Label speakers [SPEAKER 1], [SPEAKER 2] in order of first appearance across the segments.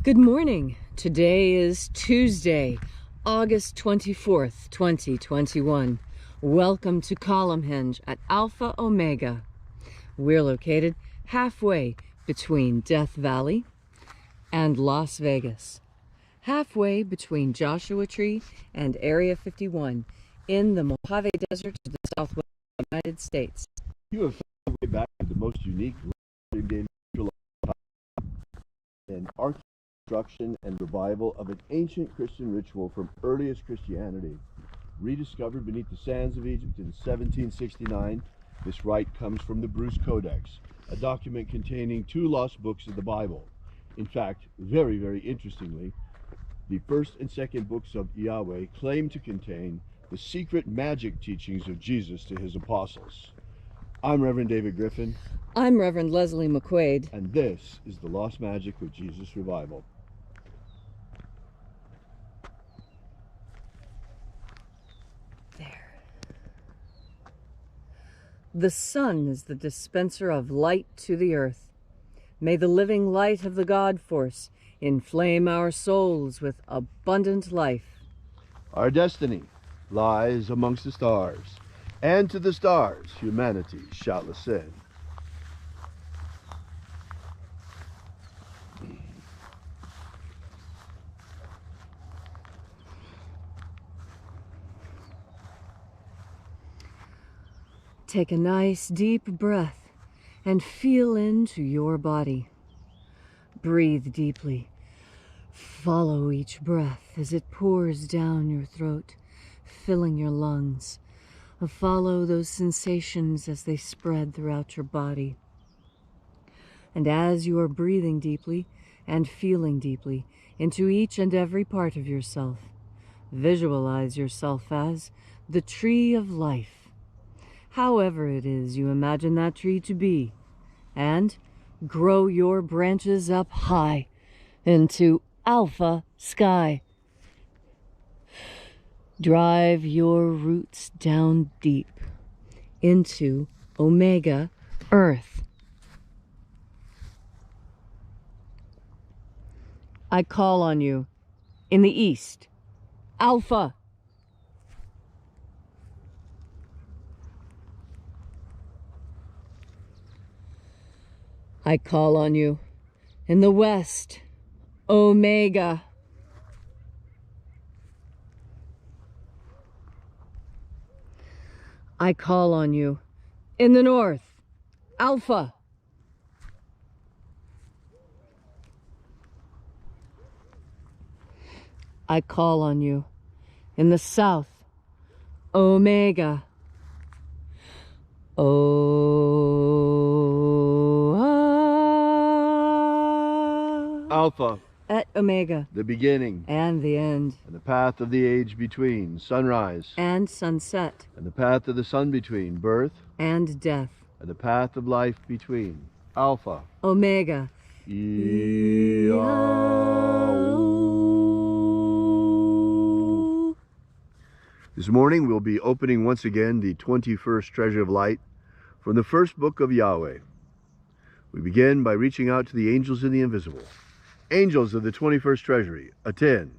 [SPEAKER 1] Good morning. Today is Tuesday, August 24th, 2021. Welcome to Column Hinge at Alpha Omega. We're located halfway between Death Valley and Las Vegas, halfway between Joshua Tree and Area 51 in the Mojave Desert of the Southwest United States.
[SPEAKER 2] You have found your way back to the most unique and reconstruction and revival of an ancient Christian ritual from earliest Christianity. Rediscovered beneath the sands of Egypt in 1769, this rite comes from the Bruce Codex, a document containing 2 lost books of the Bible. In fact, very interestingly, the first and second books of Yahweh claim to contain the secret magic teachings of Jesus to his apostles. I'm Reverend David Griffin.
[SPEAKER 1] I'm Reverend Leslie McQuade.
[SPEAKER 2] And this is the Lost Magic of Jesus Revival.
[SPEAKER 1] There. The sun is the dispenser of light to the earth. May the living light of the God Force inflame our souls with abundant life.
[SPEAKER 2] Our destiny lies amongst the stars, and to the stars humanity shall ascend.
[SPEAKER 1] Take a nice deep breath and feel into your body. Breathe deeply. Follow each breath as it pours down your throat, filling your lungs. Follow those sensations as they spread throughout your body. And as you are breathing deeply and feeling deeply into each and every part of yourself, visualize yourself as the tree of life, however it is you imagine that tree to be, and grow your branches up high into alpha sky. Drive your roots down deep into Omega Earth. I call on you in the east, Alpha. I call on you in the west, Omega. I call on you in the north, Alpha. I call on you in the south, Omega.
[SPEAKER 2] Alpha,
[SPEAKER 1] at Omega,
[SPEAKER 2] the beginning
[SPEAKER 1] and the end,
[SPEAKER 2] and the path of the age between, sunrise
[SPEAKER 1] and sunset,
[SPEAKER 2] and the path of the sun between, birth
[SPEAKER 1] and death,
[SPEAKER 2] and the path of life between, Alpha,
[SPEAKER 1] Omega.
[SPEAKER 2] This morning we'll be opening once again the 21st Treasure of Light from the first book of Yahweh. We begin by reaching out to the angels in the invisible. Angels of the 21st Treasury, attend.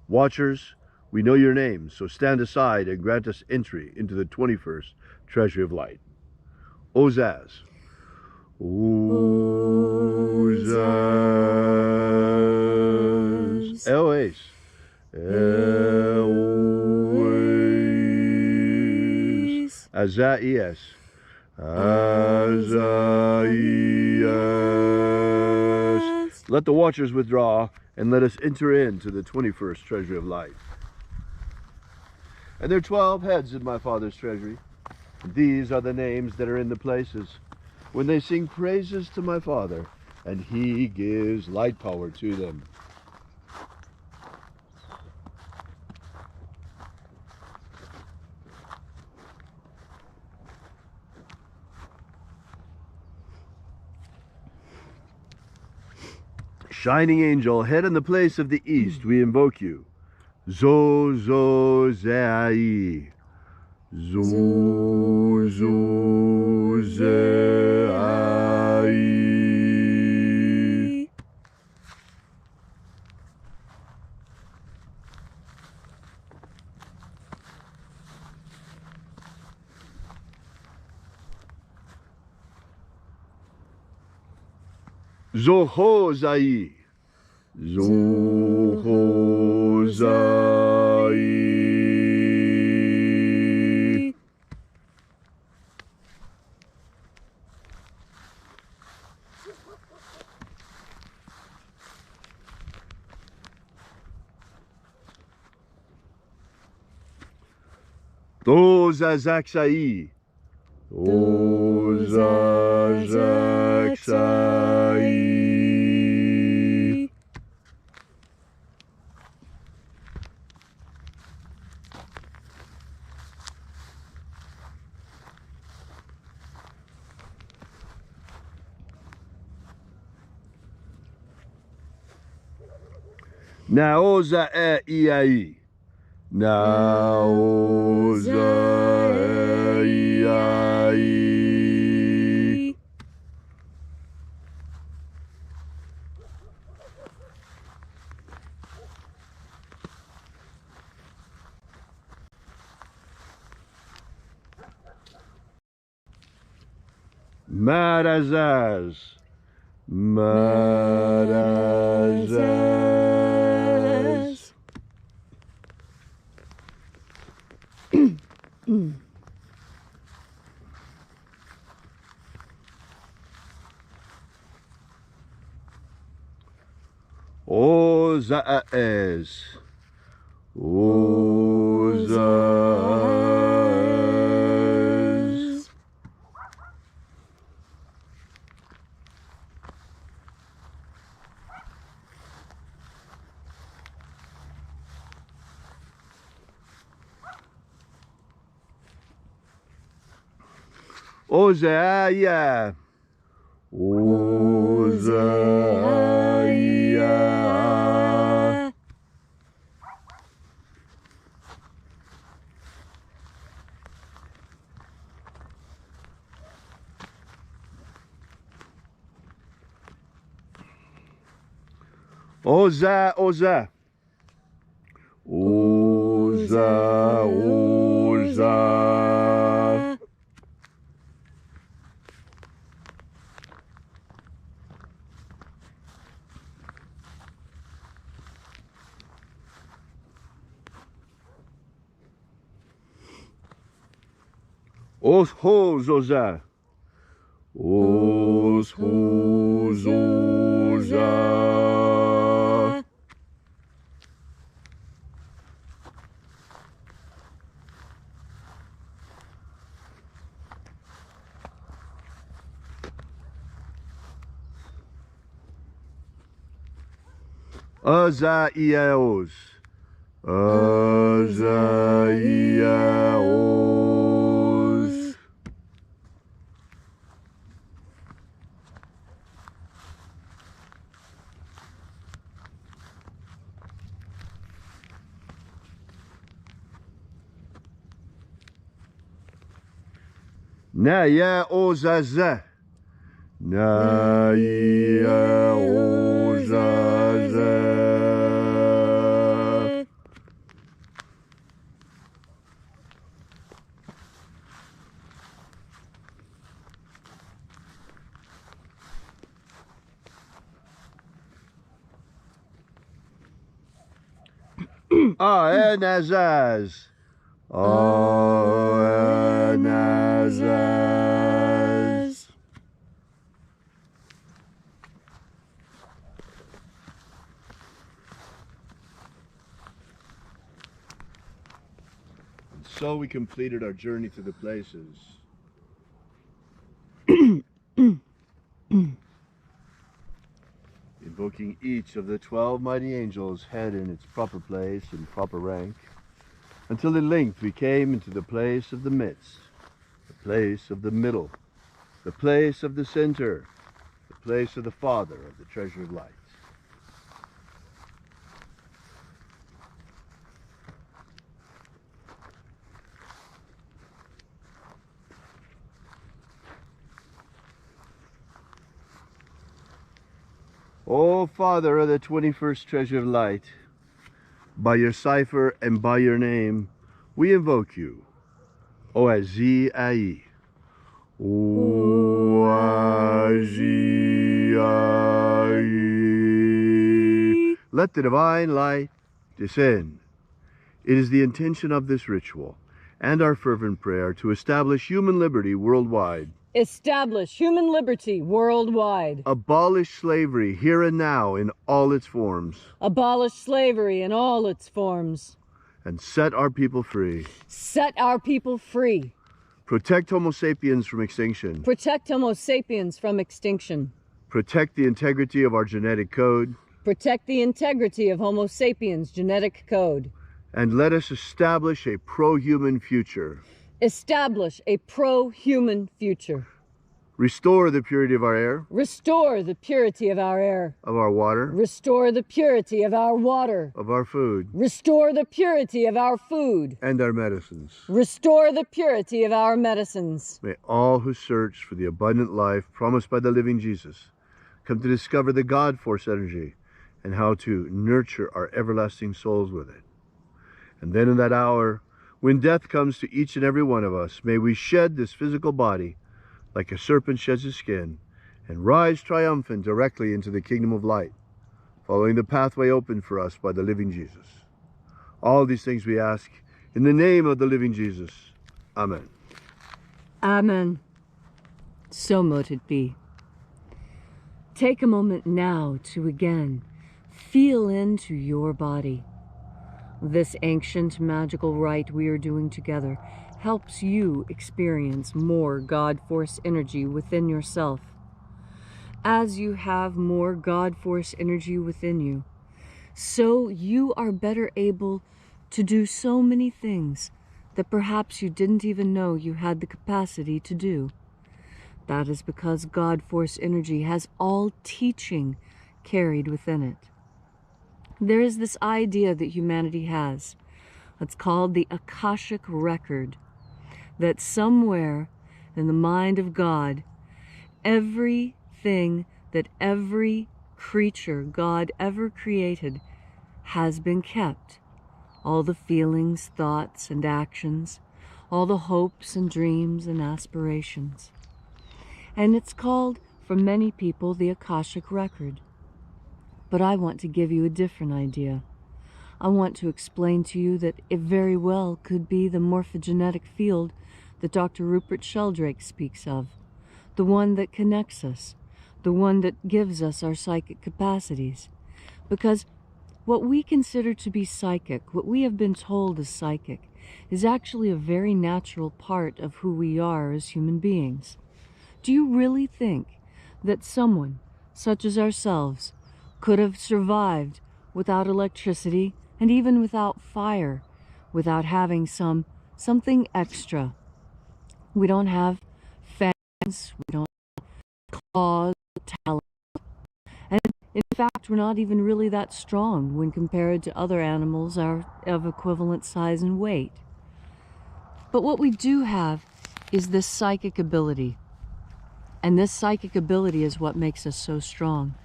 [SPEAKER 2] Watchers, we know your names, so stand aside and grant us entry into the 21st Treasury of Light. Ozaz. Ozaz. Eloes. Eloes. Azaias. Azaias. Let the watchers withdraw, and let us enter into the 21st Treasury of Light. And there are 12 heads in my Father's treasury. And these are the names that are in the places when they sing praises to my Father, and he gives light power to them. Shining angel, head in the place of the east, we invoke you. Zozai. Zozai. Zohozai. Zohozai. Dozazaksai. Dozazaksai. Naoza e iai. Naoza e iai. Marazaz. Marazaz. Ozaes. Ozaes. Ozaia. Ozaia. Oza, Oza. Oza, Oza. Oshozoza. Oshozoza. Azaiaos. Azaiaos. Naya ozaza. Naya ozaza. Anazaz. Anazaz. So we completed our journey to the places. Invoking each of the 12 mighty angels' head in its proper place and proper rank, until at length we came into the place of the midst, the place of the middle, the place of the center, the place of the Father of the treasure of light. O Father of the 21st treasure of light, by your cipher and by your name, we invoke you. Oazii. Oazii. let the divine light descend. It is the intention of this ritual and our fervent prayer to establish human liberty worldwide.
[SPEAKER 1] Establish human liberty worldwide.
[SPEAKER 2] Abolish slavery here and now in all its forms.
[SPEAKER 1] Abolish slavery in all its forms.
[SPEAKER 2] And set our people free.
[SPEAKER 1] Set our people free.
[SPEAKER 2] Protect Homo sapiens from extinction.
[SPEAKER 1] Protect Homo sapiens from extinction.
[SPEAKER 2] Protect the integrity of our genetic code.
[SPEAKER 1] Protect the integrity of Homo sapiens' genetic code.
[SPEAKER 2] And let us establish a pro-human future.
[SPEAKER 1] Establish a pro-human future.
[SPEAKER 2] Restore the purity of our air.
[SPEAKER 1] Restore the purity of our air.
[SPEAKER 2] Of our water.
[SPEAKER 1] Restore the purity of our water.
[SPEAKER 2] Of our food.
[SPEAKER 1] Restore the purity of our food.
[SPEAKER 2] And our medicines.
[SPEAKER 1] Restore the purity of our medicines.
[SPEAKER 2] May all who search for the abundant life promised by the living Jesus come to discover the God force energy and how to nurture our everlasting souls with it. And then in that hour, when death comes to each and every one of us, may we shed this physical body like a serpent sheds his skin and rise triumphant directly into the kingdom of light, following the pathway opened for us by the living Jesus. All these things we ask in the name of the living Jesus. Amen.
[SPEAKER 1] Amen. So mote it be. Take a moment now to again feel into your body. This ancient magical rite we are doing together helps you experience more God Force energy within yourself. As you have more God Force energy within you, so you are better able to do so many things that perhaps you didn't even know you had the capacity to do. That is because God Force energy has all teaching carried within it. There is this idea that humanity has. It's called the Akashic Record. That somewhere in the mind of God, everything that every creature God ever created has been kept. All the feelings, thoughts, and actions, all the hopes and dreams and aspirations. And it's called, for many people, the Akashic Record. But I want to give you a different idea. I want to explain to you that it very well could be the morphogenetic field that Dr. Rupert Sheldrake speaks of, the one that connects us, the one that gives us our psychic capacities. Because what we consider to be psychic, what we have been told is psychic, is actually a very natural part of who we are as human beings. Do you really think that someone, such as ourselves, could have survived without electricity and even without fire, without having something extra? We don't have fans, we don't have claws, talons, and in fact we're not even really that strong when compared to other animals of equivalent size and weight. But what we do have is this psychic ability, and this psychic ability is what makes us so strong.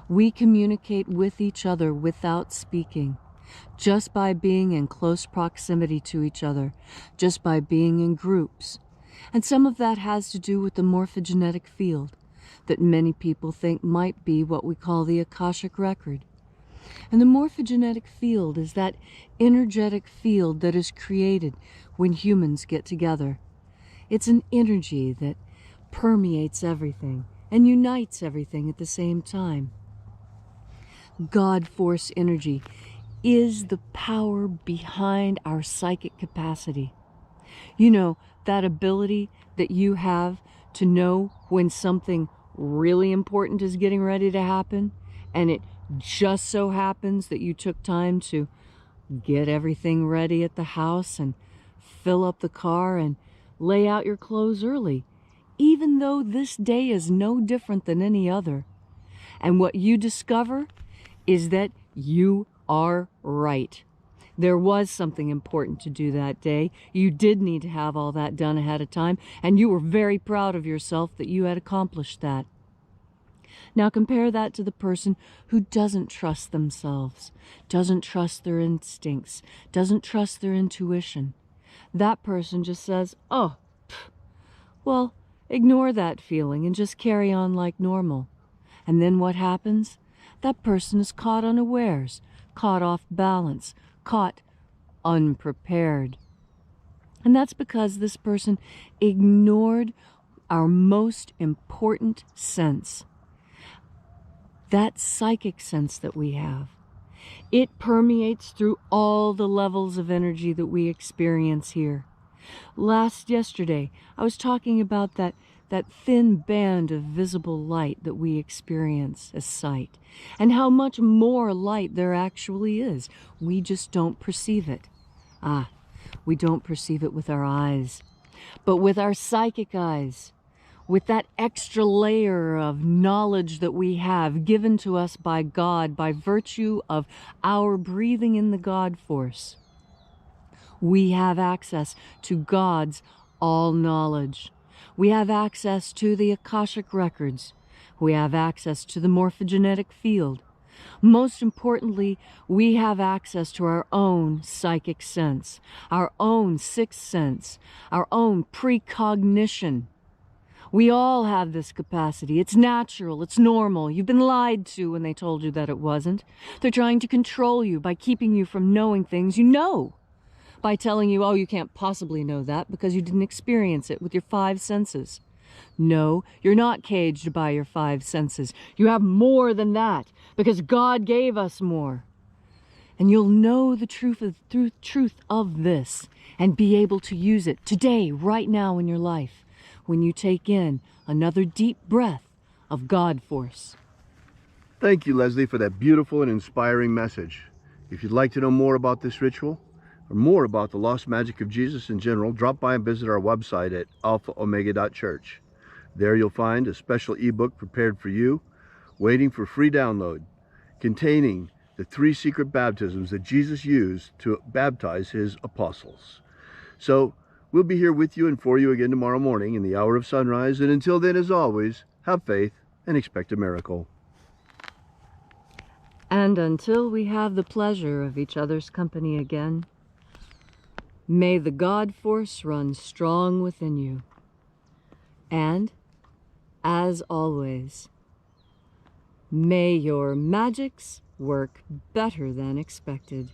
[SPEAKER 1] We communicate with each other without speaking, just by being in close proximity to each other, just by being in groups. And some of that has to do with the morphogenetic field that many people think might be what we call the Akashic Record. And the morphogenetic field is that energetic field that is created when humans get together. It's an energy that permeates everything and unites everything at the same time. God Force energy is the power behind our psychic capacity. You know, that ability that you have to know when something really important is getting ready to happen, and it just so happens that you took time to get everything ready at the house and fill up the car and lay out your clothes early, even though this day is no different than any other. And what you discover is that you are right. There was something important to do that day. You did need to have all that done ahead of time, and you were very proud of yourself that you had accomplished that. Now compare that to the person who doesn't trust themselves, doesn't trust their instincts, doesn't trust their intuition. That person just says, oh, well, ignore that feeling and just carry on like normal. And then what happens? that person is caught unawares, caught off balance, caught unprepared. And that's because this person ignored our most important sense, that psychic sense that we have. It permeates through all the levels of energy that we experience here. Yesterday, I was talking about that thin band of visible light that we experience as sight, and how much more light there actually is. We just don't perceive it. We don't perceive it with our eyes, but with our psychic eyes, with that extra layer of knowledge that we have given to us by God by virtue of our breathing in the God force. We have access to God's all-knowledge. We have access to the Akashic records. We have access to the morphogenetic field. Most importantly, we have access to our own psychic sense, our own sixth sense, our own precognition. We all have this capacity. It's natural. It's normal. You've been lied to when they told you that it wasn't. They're trying to control you by keeping you from knowing things you know, by telling you, oh, you can't possibly know that because you didn't experience it with your five senses. No, you're not caged by your five senses. You have more than that because God gave us more. And you'll know the truth of this and be able to use it today, right now in your life, when you take in another deep breath of God force.
[SPEAKER 2] Thank you, Leslie, for that beautiful and inspiring message. If you'd like to know more about this ritual, or more about the lost magic of Jesus in general, drop by and visit our website at alphaomega.church. There you'll find a special ebook prepared for you, waiting for free download, containing the 3 secret baptisms that Jesus used to baptize his apostles. So, we'll be here with you and for you again tomorrow morning in the hour of sunrise. And until then, as always, have faith and expect a miracle.
[SPEAKER 1] And until we have the pleasure of each other's company again, may the God force run strong within you. And, as always, may your magics work better than expected.